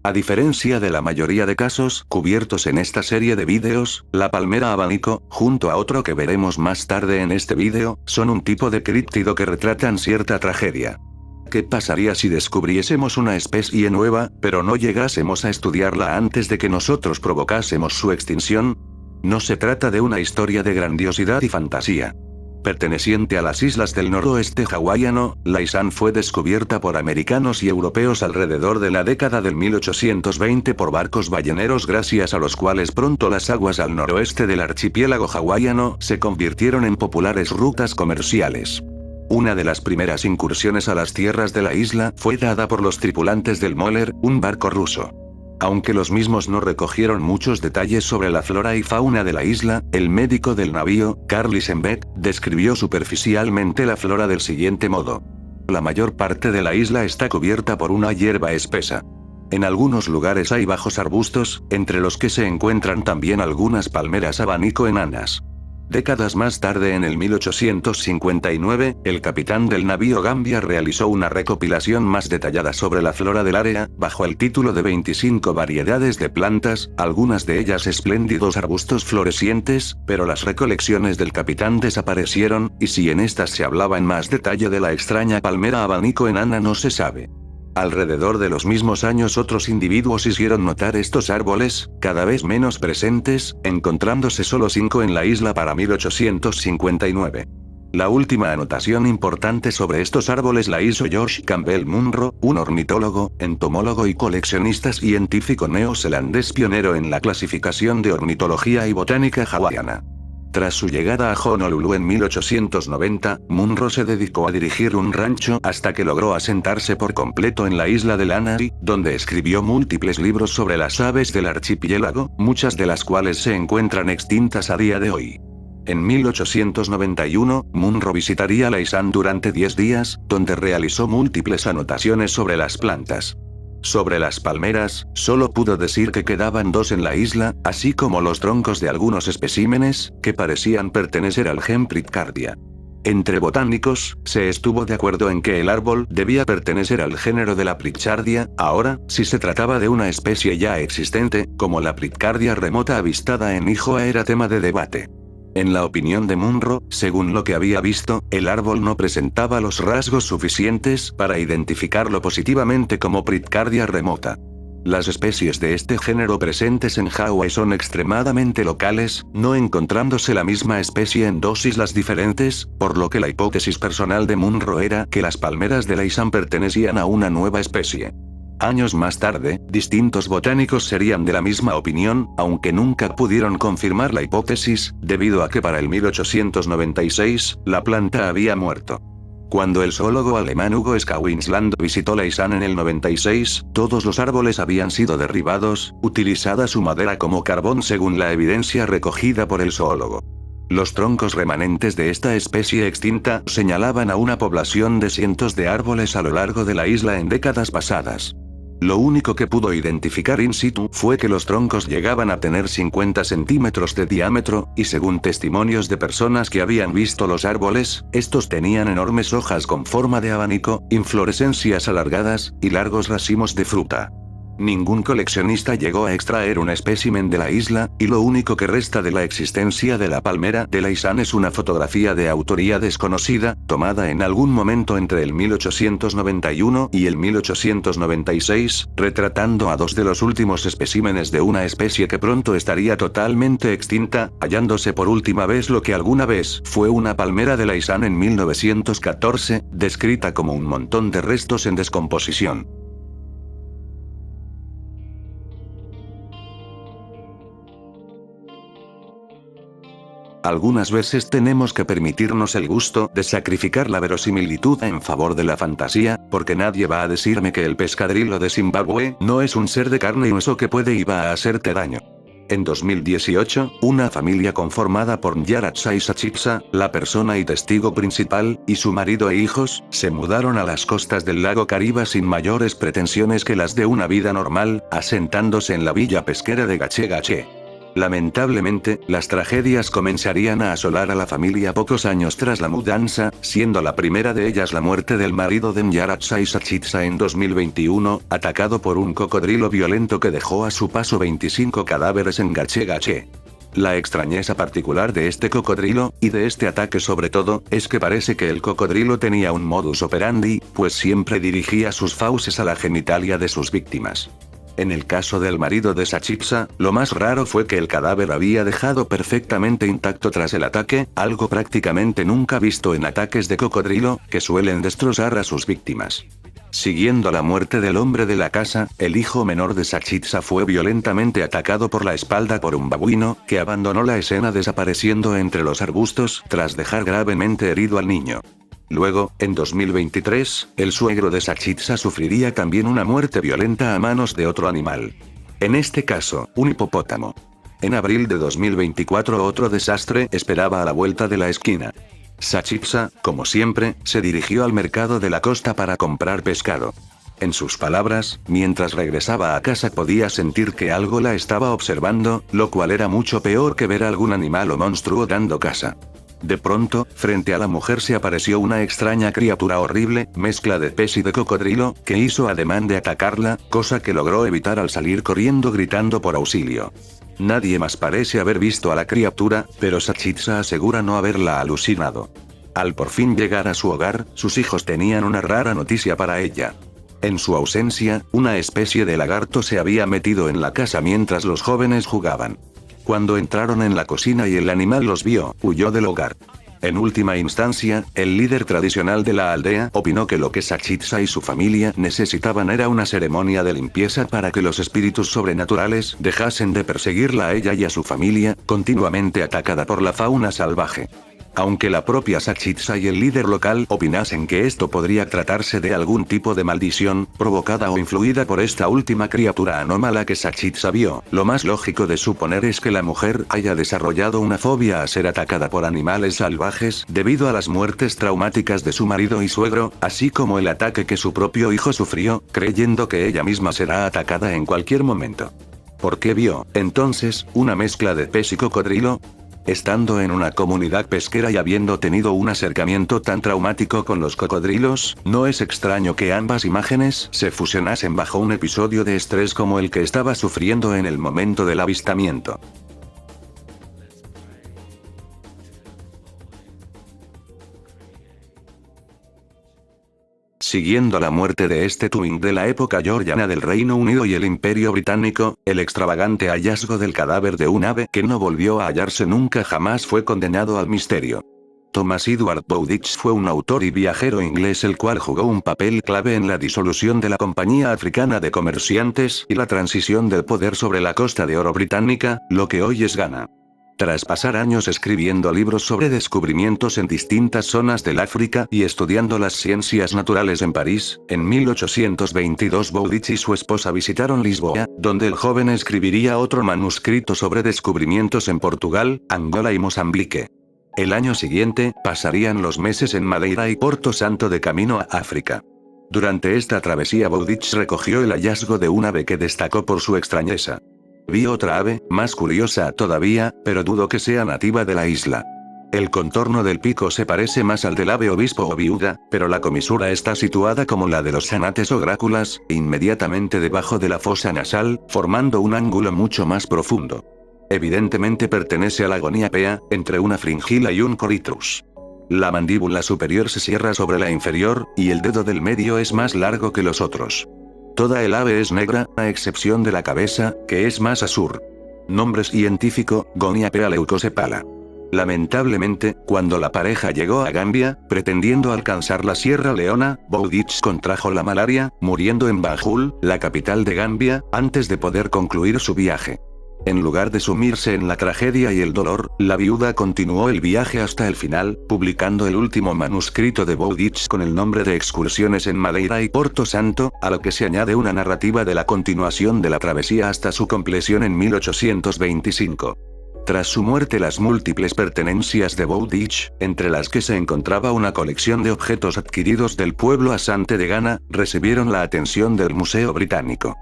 A diferencia de la mayoría de casos cubiertos en esta serie de vídeos, la palmera abanico, junto a otro que veremos más tarde en este vídeo, son un tipo de críptido que retratan cierta tragedia. ¿Qué pasaría si descubriésemos una especie nueva, pero no llegásemos a estudiarla antes de que nosotros provocásemos su extinción? No se trata de una historia de grandiosidad y fantasía. Perteneciente a las islas del noroeste hawaiano, la Isan fue descubierta por americanos y europeos alrededor de la década del 1820 por barcos balleneros, gracias a los cuales pronto las aguas al noroeste del archipiélago hawaiano se convirtieron en populares rutas comerciales. Una de las primeras incursiones a las tierras de la isla fue dada por los tripulantes del Moller, un barco ruso. Aunque los mismos no recogieron muchos detalles sobre la flora y fauna de la isla, el médico del navío, Carl Lisenbeck, describió superficialmente la flora del siguiente modo. La mayor parte de la isla está cubierta por una hierba espesa. En algunos lugares hay bajos arbustos, entre los que se encuentran también algunas palmeras abanico enanas. Décadas más tarde, en el 1859, el capitán del navío Gambia realizó una recopilación más detallada sobre la flora del área, bajo el título de 25 variedades de plantas, algunas de ellas espléndidos arbustos florecientes, pero las recolecciones del capitán desaparecieron, y si en estas se hablaba en más detalle de la extraña palmera abanico enana no se sabe. Alrededor de los mismos años otros individuos hicieron notar estos árboles, cada vez menos presentes, encontrándose solo 5 en la isla para 1859. La última anotación importante sobre estos árboles la hizo George Campbell Munro, un ornitólogo, entomólogo y coleccionista científico neozelandés pionero en la clasificación de ornitología y botánica hawaiana. Tras su llegada a Honolulu en 1890, Munro se dedicó a dirigir un rancho hasta que logró asentarse por completo en la isla de Lanai, donde escribió múltiples libros sobre las aves del archipiélago, muchas de las cuales se encuentran extintas a día de hoy. En 1891, Munro visitaría la Isan durante 10 días, donde realizó múltiples anotaciones sobre las plantas. Sobre las palmeras, solo pudo decir que quedaban 2 en la isla, así como los troncos de algunos especímenes, que parecían pertenecer al gen Pritcardia. Entre botánicos, se estuvo de acuerdo en que el árbol debía pertenecer al género de la Pritchardia. Ahora, si se trataba de una especie ya existente, como la Pritcardia remota avistada en Nihoa, era tema de debate. En la opinión de Munro, según lo que había visto, el árbol no presentaba los rasgos suficientes para identificarlo positivamente como Pritcardia remota. Las especies de este género presentes en Hawái son extremadamente locales, no encontrándose la misma especie en 2 islas diferentes, por lo que la hipótesis personal de Munro era que las palmeras de la Isan pertenecían a una nueva especie. Años más tarde, distintos botánicos serían de la misma opinión, aunque nunca pudieron confirmar la hipótesis, debido a que para el 1896, la planta había muerto. Cuando el zoólogo alemán Hugo Schauinsland visitó la Isan en el 96, todos los árboles habían sido derribados, utilizada su madera como carbón según la evidencia recogida por el zoólogo. Los troncos remanentes de esta especie extinta señalaban a una población de cientos de árboles a lo largo de la isla en décadas pasadas. Lo único que pudo identificar in situ fue que los troncos llegaban a tener 50 centímetros de diámetro, y según testimonios de personas que habían visto los árboles, estos tenían enormes hojas con forma de abanico, inflorescencias alargadas, y largos racimos de fruta. Ningún coleccionista llegó a extraer un espécimen de la isla, y lo único que resta de la existencia de la palmera de la Isan es una fotografía de autoría desconocida, tomada en algún momento entre el 1891 y el 1896, retratando a 2 de los últimos especímenes de una especie que pronto estaría totalmente extinta, hallándose por última vez lo que alguna vez fue una palmera de la Isan en 1914, descrita como un montón de restos en descomposición. Algunas veces tenemos que permitirnos el gusto de sacrificar la verosimilitud en favor de la fantasía, porque nadie va a decirme que el pescadrilo de Zimbabue no es un ser de carne y hueso que puede y va a hacerte daño. En 2018, una familia conformada por Nyaracha Isachipsa, la persona y testigo principal, y su marido e hijos, se mudaron a las costas del lago Kariba sin mayores pretensiones que las de una vida normal, asentándose en la villa pesquera de Gache Gache. Lamentablemente, las tragedias comenzarían a asolar a la familia pocos años tras la mudanza, siendo la primera de ellas la muerte del marido de Nyaratsa Isachitsa en 2021, atacado por un cocodrilo violento que dejó a su paso 25 cadáveres en Gache Gache. La extrañeza particular de este cocodrilo, y de este ataque sobre todo, es que parece que el cocodrilo tenía un modus operandi, pues siempre dirigía sus fauces a la genitalia de sus víctimas. En el caso del marido de Sachitsa, lo más raro fue que el cadáver había dejado perfectamente intacto tras el ataque, algo prácticamente nunca visto en ataques de cocodrilo, que suelen destrozar a sus víctimas. Siguiendo la muerte del hombre de la casa, el hijo menor de Sachitsa fue violentamente atacado por la espalda por un babuino, que abandonó la escena desapareciendo entre los arbustos, tras dejar gravemente herido al niño. Luego, en 2023, el suegro de Sachitsa sufriría también una muerte violenta a manos de otro animal. En este caso, un hipopótamo. En abril de 2024 otro desastre esperaba a la vuelta de la esquina. Sachitsa, como siempre, se dirigió al mercado de la costa para comprar pescado. En sus palabras, mientras regresaba a casa podía sentir que algo la estaba observando, lo cual era mucho peor que ver algún animal o monstruo dando caza. De pronto, frente a la mujer se apareció una extraña criatura horrible, mezcla de pez y de cocodrilo, que hizo ademán de atacarla, cosa que logró evitar al salir corriendo gritando por auxilio. Nadie más parece haber visto a la criatura, pero Sachitsa asegura no haberla alucinado. Al por fin llegar a su hogar, sus hijos tenían una rara noticia para ella. En su ausencia, una especie de lagarto se había metido en la casa mientras los jóvenes jugaban. Cuando entraron en la cocina y el animal los vio, huyó del hogar. En última instancia, el líder tradicional de la aldea opinó que lo que Sachitsa y su familia necesitaban era una ceremonia de limpieza para que los espíritus sobrenaturales dejasen de perseguirla a ella y a su familia, continuamente atacada por la fauna salvaje. Aunque la propia Sachitsa y el líder local opinasen que esto podría tratarse de algún tipo de maldición, provocada o influida por esta última criatura anómala que Sachitsa vio, lo más lógico de suponer es que la mujer haya desarrollado una fobia a ser atacada por animales salvajes, debido a las muertes traumáticas de su marido y suegro, así como el ataque que su propio hijo sufrió, creyendo que ella misma será atacada en cualquier momento. ¿Por qué vio, entonces, una mezcla de pez y cocodrilo? Estando en una comunidad pesquera y habiendo tenido un acercamiento tan traumático con los cocodrilos, no es extraño que ambas imágenes se fusionasen bajo un episodio de estrés como el que estaba sufriendo en el momento del avistamiento. Siguiendo la muerte de este twin de la época georgiana del Reino Unido y el Imperio Británico, el extravagante hallazgo del cadáver de un ave que no volvió a hallarse nunca jamás fue condenado al misterio. Thomas Edward Bowditch fue un autor y viajero inglés el cual jugó un papel clave en la disolución de la Compañía Africana de Comerciantes y la transición del poder sobre la Costa de Oro británica, lo que hoy es Ghana. Tras pasar años escribiendo libros sobre descubrimientos en distintas zonas del África y estudiando las ciencias naturales en París, en 1822 Bowditch y su esposa visitaron Lisboa, donde el joven escribiría otro manuscrito sobre descubrimientos en Portugal, Angola y Mozambique. El año siguiente, pasarían los meses en Madeira y Porto Santo de camino a África. Durante esta travesía Bowditch recogió el hallazgo de un ave que destacó por su extrañeza. Vi otra ave, más curiosa todavía, pero dudo que sea nativa de la isla. El contorno del pico se parece más al del ave obispo o viuda, pero la comisura está situada como la de los anates o gráculas, inmediatamente debajo de la fosa nasal, formando un ángulo mucho más profundo. Evidentemente pertenece a la Goniapea, entre una fringila y un Corythrus. La mandíbula superior se cierra sobre la inferior, y el dedo del medio es más largo que los otros. Toda el ave es negra, a excepción de la cabeza, que es más azul. Nombre científico, Goniapea leucosepala. Lamentablemente, cuando la pareja llegó a Gambia, pretendiendo alcanzar la Sierra Leona, Bowditch contrajo la malaria, muriendo en Banjul, la capital de Gambia, antes de poder concluir su viaje. En lugar de sumirse en la tragedia y el dolor, la viuda continuó el viaje hasta el final, publicando el último manuscrito de Bowditch con el nombre de Excursiones en Madeira y Porto Santo, a lo que se añade una narrativa de la continuación de la travesía hasta su compleción en 1825. Tras su muerte las múltiples pertenencias de Bowditch, entre las que se encontraba una colección de objetos adquiridos del pueblo asante de Ghana, recibieron la atención del Museo Británico.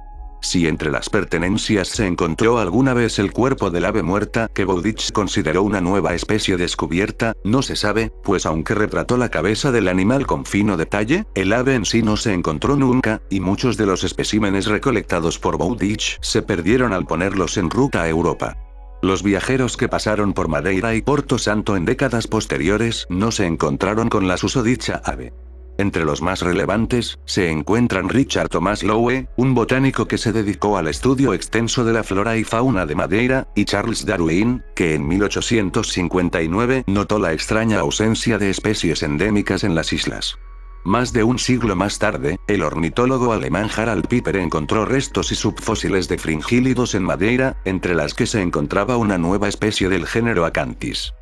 Si entre las pertenencias se encontró alguna vez el cuerpo del ave muerta que Bowditch consideró una nueva especie descubierta, no se sabe, pues aunque retrató la cabeza del animal con fino detalle, el ave en sí no se encontró nunca, y muchos de los especímenes recolectados por Bowditch se perdieron al ponerlos en ruta a Europa. Los viajeros que pasaron por Madeira y Porto Santo en décadas posteriores no se encontraron con la susodicha ave. Entre los más relevantes, se encuentran Richard Thomas Lowe, un botánico que se dedicó al estudio extenso de la flora y fauna de Madeira, y Charles Darwin, que en 1859 notó la extraña ausencia de especies endémicas en las islas. Más de un siglo más tarde, el ornitólogo alemán Harald Piper encontró restos y subfósiles de fringílidos en Madeira, entre las que se encontraba una nueva especie del género Acanthis.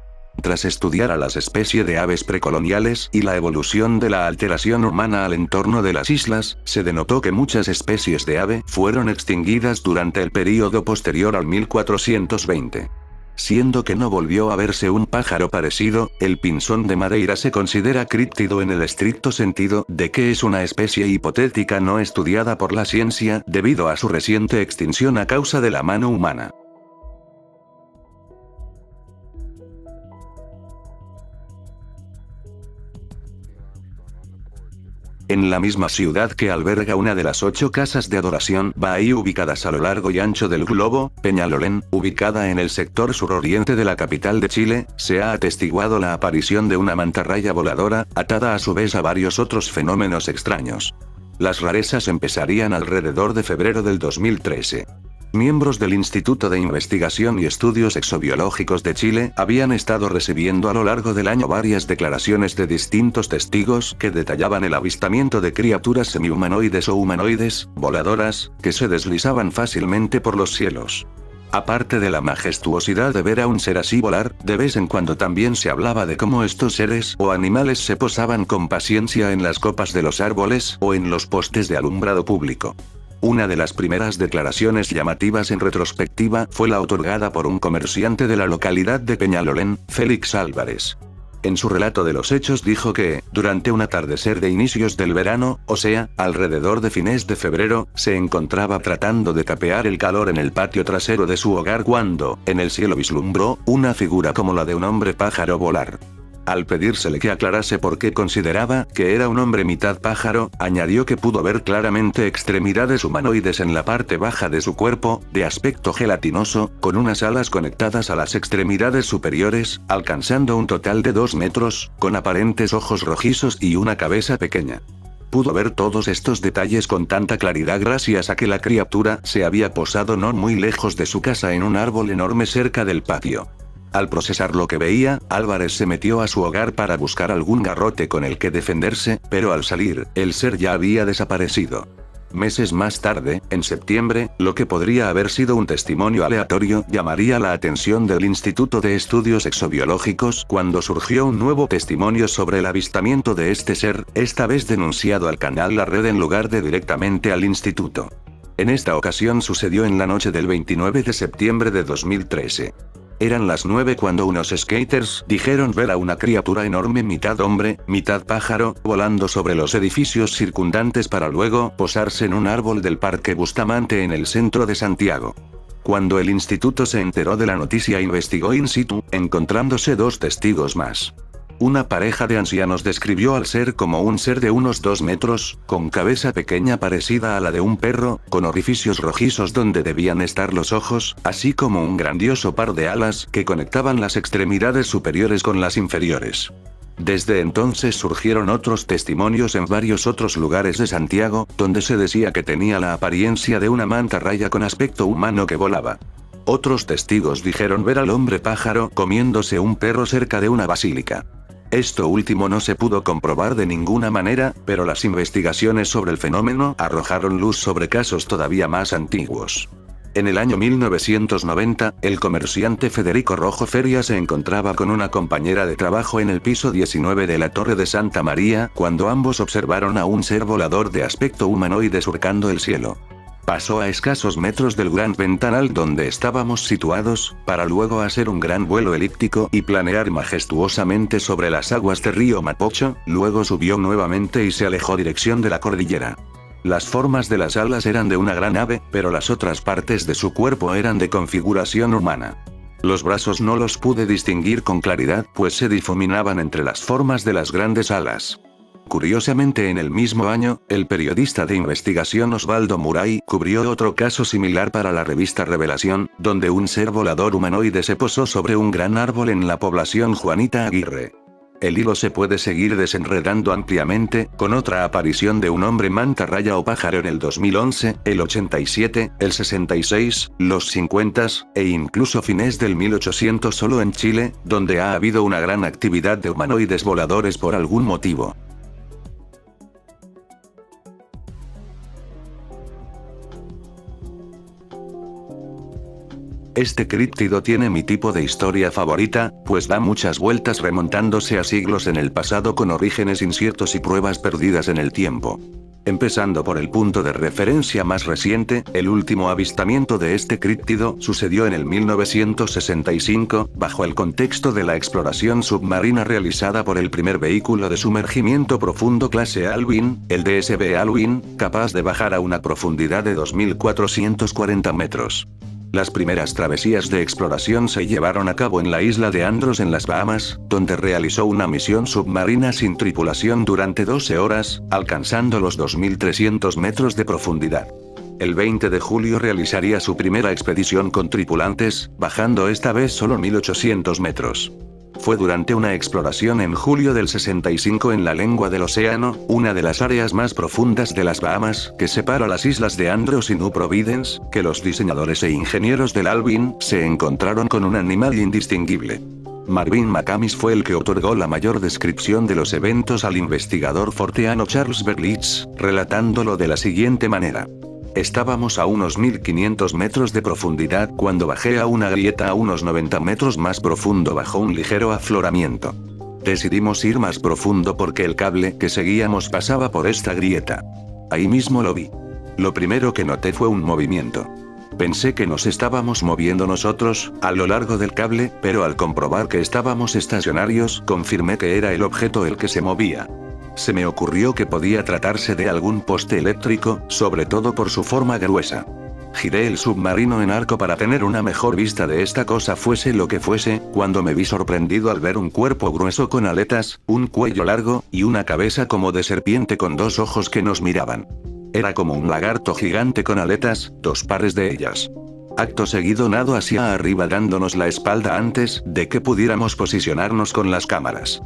Tras estudiar a las especies de aves precoloniales y la evolución de la alteración humana al entorno de las islas, se denotó que muchas especies de ave fueron extinguidas durante el período posterior al 1420. Siendo que no volvió a verse un pájaro parecido, el pinzón de Madeira se considera críptido en el estricto sentido de que es una especie hipotética no estudiada por la ciencia debido a su reciente extinción a causa de la mano humana. En la misma ciudad que alberga una de las 8 casas de adoración Bahá'í ubicadas a lo largo y ancho del globo, Peñalolén, ubicada en el sector suroriente de la capital de Chile, se ha atestiguado la aparición de una mantarraya voladora, atada a su vez a varios otros fenómenos extraños. Las rarezas empezarían alrededor de febrero del 2013. Miembros del Instituto de Investigación y Estudios Exobiológicos de Chile habían estado recibiendo a lo largo del año varias declaraciones de distintos testigos que detallaban el avistamiento de criaturas semihumanoides o humanoides, voladoras, que se deslizaban fácilmente por los cielos. Aparte de la majestuosidad de ver a un ser así volar, de vez en cuando también se hablaba de cómo estos seres o animales se posaban con paciencia en las copas de los árboles o en los postes de alumbrado público. Una de las primeras declaraciones llamativas en retrospectiva fue la otorgada por un comerciante de la localidad de Peñalolén, Félix Álvarez. En su relato de los hechos dijo que, durante un atardecer de inicios del verano, o sea, alrededor de fines de febrero, se encontraba tratando de capear el calor en el patio trasero de su hogar cuando, en el cielo vislumbró, una figura como la de un hombre pájaro volar. Al pedírsele que aclarase por qué consideraba que era un hombre mitad pájaro, añadió que pudo ver claramente extremidades humanoides en la parte baja de su cuerpo, de aspecto gelatinoso, con unas alas conectadas a las extremidades superiores, alcanzando un total de 2 metros, con aparentes ojos rojizos y una cabeza pequeña. Pudo ver todos estos detalles con tanta claridad gracias a que la criatura se había posado no muy lejos de su casa en un árbol enorme cerca del patio. Al procesar lo que veía, Álvarez se metió a su hogar para buscar algún garrote con el que defenderse, pero al salir, el ser ya había desaparecido. Meses más tarde, en septiembre, lo que podría haber sido un testimonio aleatorio llamaría la atención del Instituto de Estudios Exobiológicos cuando surgió un nuevo testimonio sobre el avistamiento de este ser, esta vez denunciado al canal La Red en lugar de directamente al instituto. En esta ocasión sucedió en la noche del 29 de septiembre de 2013. Eran las 9 cuando unos skaters dijeron ver a una criatura enorme mitad hombre, mitad pájaro, volando sobre los edificios circundantes para luego posarse en un árbol del Parque Bustamante en el centro de Santiago. Cuando el instituto se enteró de la noticia investigó in situ, encontrándose 2 testigos más. Una pareja de ancianos describió al ser como un ser de unos 2 metros, con cabeza pequeña parecida a la de un perro, con orificios rojizos donde debían estar los ojos, así como un grandioso par de alas que conectaban las extremidades superiores con las inferiores. Desde entonces surgieron otros testimonios en varios otros lugares de Santiago, donde se decía que tenía la apariencia de una mantarraya con aspecto humano que volaba. Otros testigos dijeron ver al hombre pájaro comiéndose un perro cerca de una basílica. Esto último no se pudo comprobar de ninguna manera, pero las investigaciones sobre el fenómeno arrojaron luz sobre casos todavía más antiguos. En el año 1990, el comerciante Federico Rojo Feria se encontraba con una compañera de trabajo en el piso 19 de la Torre de Santa María, cuando ambos observaron a un ser volador de aspecto humanoide surcando el cielo. Pasó a escasos metros del gran ventanal donde estábamos situados, para luego hacer un gran vuelo elíptico y planear majestuosamente sobre las aguas del río Mapocho, luego subió nuevamente y se alejó dirección de la cordillera. Las formas de las alas eran de una gran ave, pero las otras partes de su cuerpo eran de configuración humana. Los brazos no los pude distinguir con claridad, pues se difuminaban entre las formas de las grandes alas. Curiosamente, en el mismo año, el periodista de investigación Osvaldo Murray cubrió otro caso similar para la revista Revelación, donde un ser volador humanoide se posó sobre un gran árbol en la población Juanita Aguirre. El hilo se puede seguir desenredando ampliamente, con otra aparición de un hombre mantarraya o pájaro en el 2011, el 87, el 66, los 50, e incluso fines del 1800 solo en Chile, donde ha habido una gran actividad de humanoides voladores por algún motivo. Este críptido tiene mi tipo de historia favorita, pues da muchas vueltas remontándose a siglos en el pasado con orígenes inciertos y pruebas perdidas en el tiempo. Empezando por el punto de referencia más reciente, el último avistamiento de este críptido sucedió en el 1965, bajo el contexto de la exploración submarina realizada por el primer vehículo de sumergimiento profundo clase Alvin, el DSB Alvin, capaz de bajar a una profundidad de 2.440 metros. Las primeras travesías de exploración se llevaron a cabo en la isla de Andros en las Bahamas, donde realizó una misión submarina sin tripulación durante 12 horas, alcanzando los 2.300 metros de profundidad. El 20 de julio realizaría su primera expedición con tripulantes, bajando esta vez solo 1.800 metros. Fue durante una exploración en julio del 65 en la lengua del océano, una de las áreas más profundas de las Bahamas, que separa las islas de Andros y New Providence, que los diseñadores e ingenieros del Alvin se encontraron con un animal indistinguible. Marvin McCamis fue el que otorgó la mayor descripción de los eventos al investigador forteano Charles Berlitz, relatándolo de la siguiente manera. Estábamos a unos 1500 metros de profundidad cuando bajé a una grieta a unos 90 metros más profundo bajo un ligero afloramiento. Decidimos ir más profundo porque el cable que seguíamos pasaba por esta grieta. Ahí mismo lo vi. Lo primero que noté fue un movimiento. Pensé que nos estábamos moviendo nosotros, a lo largo del cable, pero al comprobar que estábamos estacionarios, confirmé que era el objeto el que se movía. Se me ocurrió que podía tratarse de algún poste eléctrico, sobre todo por su forma gruesa. Giré el submarino en arco para tener una mejor vista de esta cosa fuese lo que fuese, cuando me vi sorprendido al ver un cuerpo grueso con aletas, un cuello largo, y una cabeza como de serpiente con dos ojos que nos miraban. Era como un lagarto gigante con aletas, dos pares de ellas. Acto seguido nado hacia arriba dándonos la espalda antes de que pudiéramos posicionarnos con las cámaras.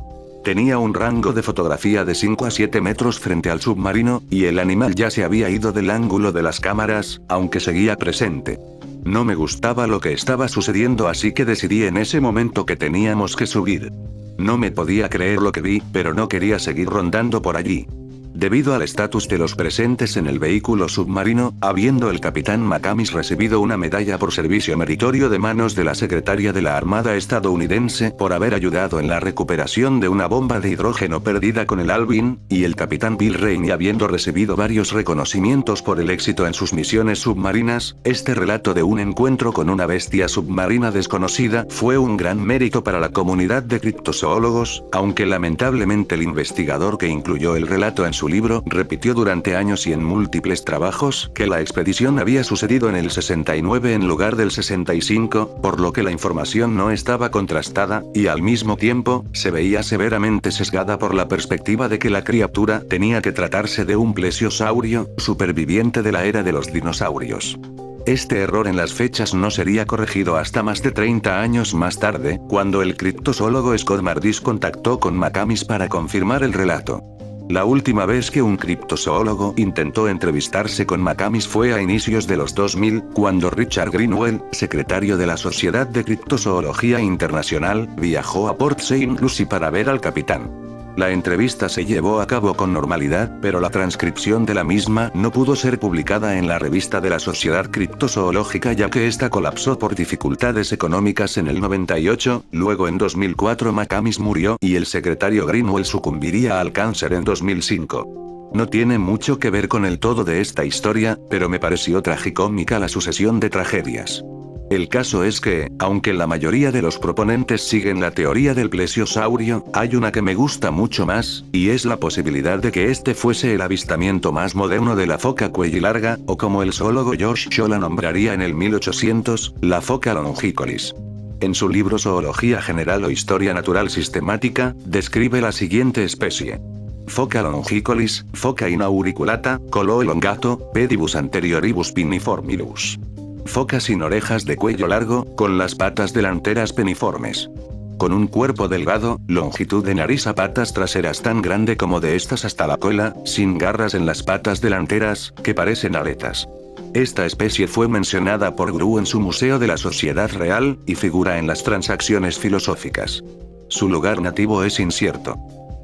Tenía un rango de fotografía de 5 a 7 metros frente al submarino, y el animal ya se había ido del ángulo de las cámaras, aunque seguía presente. No me gustaba lo que estaba sucediendo, así que decidí en ese momento que teníamos que subir. No me podía creer lo que vi, pero no quería seguir rondando por allí. Debido al estatus de los presentes en el vehículo submarino, habiendo el capitán McCamis recibido una medalla por servicio meritorio de manos de la secretaria de la Armada estadounidense por haber ayudado en la recuperación de una bomba de hidrógeno perdida con el Alvin, y el capitán Bill Rainey habiendo recibido varios reconocimientos por el éxito en sus misiones submarinas, este relato de un encuentro con una bestia submarina desconocida fue un gran mérito para la comunidad de criptozoólogos, aunque lamentablemente el investigador que incluyó el relato en su libro repitió durante años y en múltiples trabajos que la expedición había sucedido en el 69 en lugar del 65, por lo que la información no estaba contrastada, y al mismo tiempo, se veía severamente sesgada por la perspectiva de que la criatura tenía que tratarse de un plesiosaurio, superviviente de la era de los dinosaurios. Este error en las fechas no sería corregido hasta más de 30 años más tarde, cuando el criptozoólogo Scott Mardis contactó con McCamis para confirmar el relato. La última vez que un criptozoólogo intentó entrevistarse con McCamis fue a inicios de los 2000, cuando Richard Greenwell, secretario de la Sociedad de Criptozoología Internacional, viajó a Port St. Lucie para ver al capitán. La entrevista se llevó a cabo con normalidad, pero la transcripción de la misma no pudo ser publicada en la revista de la Sociedad Criptozoológica ya que esta colapsó por dificultades económicas en el 98, luego en 2004 McCamis murió y el secretario Greenwell sucumbiría al cáncer en 2005. No tiene mucho que ver con el todo de esta historia, pero me pareció tragicómica la sucesión de tragedias. El caso es que, aunque la mayoría de los proponentes siguen la teoría del plesiosaurio, hay una que me gusta mucho más, y es la posibilidad de que este fuese el avistamiento más moderno de la foca cuellilarga, o como el zoólogo Josh Shaw la nombraría en el 1800, la foca longicolis. En su libro Zoología General o Historia Natural Sistemática, describe la siguiente especie. Foca longicolis, foca inauriculata, colo elongato, pedibus anterioribus piniformibus. Foca sin orejas de cuello largo, con las patas delanteras peniformes. Con un cuerpo delgado, longitud de nariz a patas traseras tan grande como de estas hasta la cola, sin garras en las patas delanteras, que parecen aletas. Esta especie fue mencionada por Gru en su Museo de la Sociedad Real, y figura en las Transacciones Filosóficas. Su lugar nativo es incierto.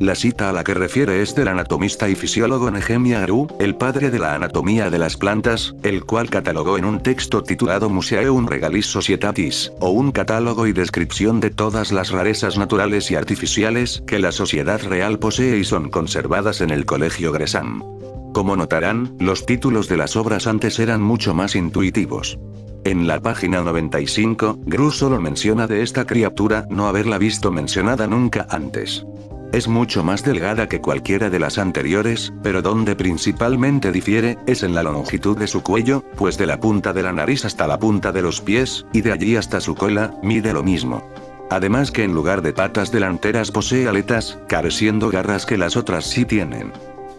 La cita a la que refiere es del anatomista y fisiólogo Nehemia Gru, el padre de la anatomía de las plantas, el cual catalogó en un texto titulado Museum Regalis Societatis, o un catálogo y descripción de todas las rarezas naturales y artificiales que la sociedad real posee y son conservadas en el Colegio Gresham. Como notarán, los títulos de las obras antes eran mucho más intuitivos. En la página 95, Gru solo menciona de esta criatura no haberla visto mencionada nunca antes. Es mucho más delgada que cualquiera de las anteriores, pero donde principalmente difiere, es en la longitud de su cuello, pues de la punta de la nariz hasta la punta de los pies, y de allí hasta su cola, mide lo mismo. Además que en lugar de patas delanteras posee aletas, careciendo garras que las otras sí tienen.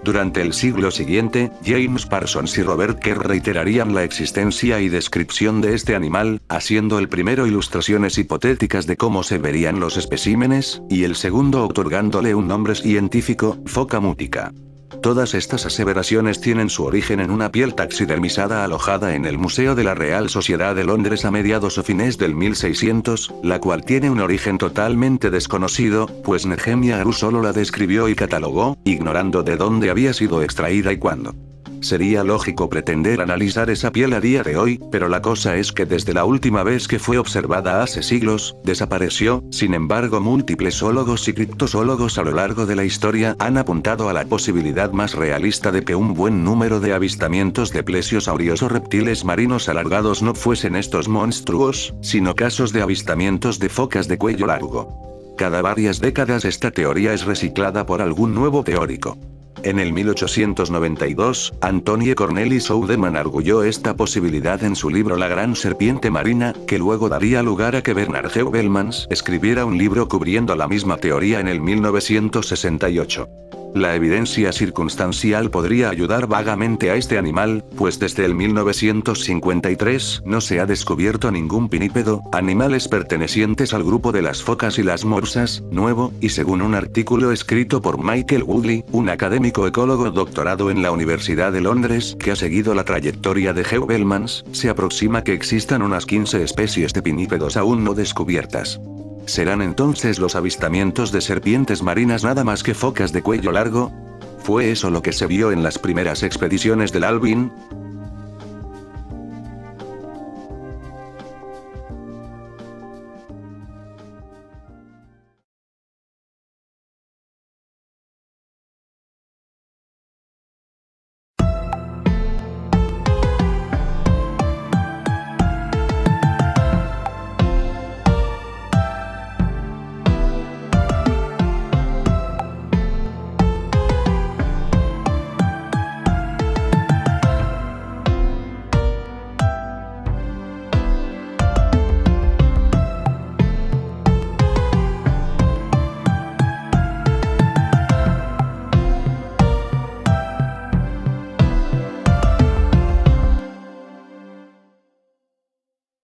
Durante el siglo siguiente, James Parsons y Robert Kerr reiterarían la existencia y descripción de este animal, haciendo el primero ilustraciones hipotéticas de cómo se verían los especímenes, y el segundo otorgándole un nombre científico, foca mutica. Todas estas aseveraciones tienen su origen en una piel taxidermizada alojada en el Museo de la Real Sociedad de Londres a mediados o fines del 1600, la cual tiene un origen totalmente desconocido, pues Nehemia Gru solo la describió y catalogó, ignorando de dónde había sido extraída y cuándo. Sería lógico pretender analizar esa piel a día de hoy, pero la cosa es que desde la última vez que fue observada hace siglos, desapareció. Sin embargo, múltiples zoólogos y criptozoólogos a lo largo de la historia han apuntado a la posibilidad más realista de que un buen número de avistamientos de plesiosaurios o reptiles marinos alargados no fuesen estos monstruos, sino casos de avistamientos de focas de cuello largo. Cada varias décadas esta teoría es reciclada por algún nuevo teórico. En el 1892, Antonie Cornelis Oudeman arguyó esta posibilidad en su libro La Gran Serpiente Marina, que luego daría lugar a que Bernard Heuvelmans escribiera un libro cubriendo la misma teoría en el 1968. La evidencia circunstancial podría ayudar vagamente a este animal, pues desde el 1953 no se ha descubierto ningún pinípedo, animales pertenecientes al grupo de las focas y las morsas, nuevo, y según un artículo escrito por Michael Woodley, un académico ecólogo doctorado en la Universidad de Londres que ha seguido la trayectoria de Heuvelmans, se aproxima que existan unas 15 especies de pinípedos aún no descubiertas. ¿Serán entonces los avistamientos de serpientes marinas nada más que focas de cuello largo? ¿Fue eso lo que se vio en las primeras expediciones del Alvin?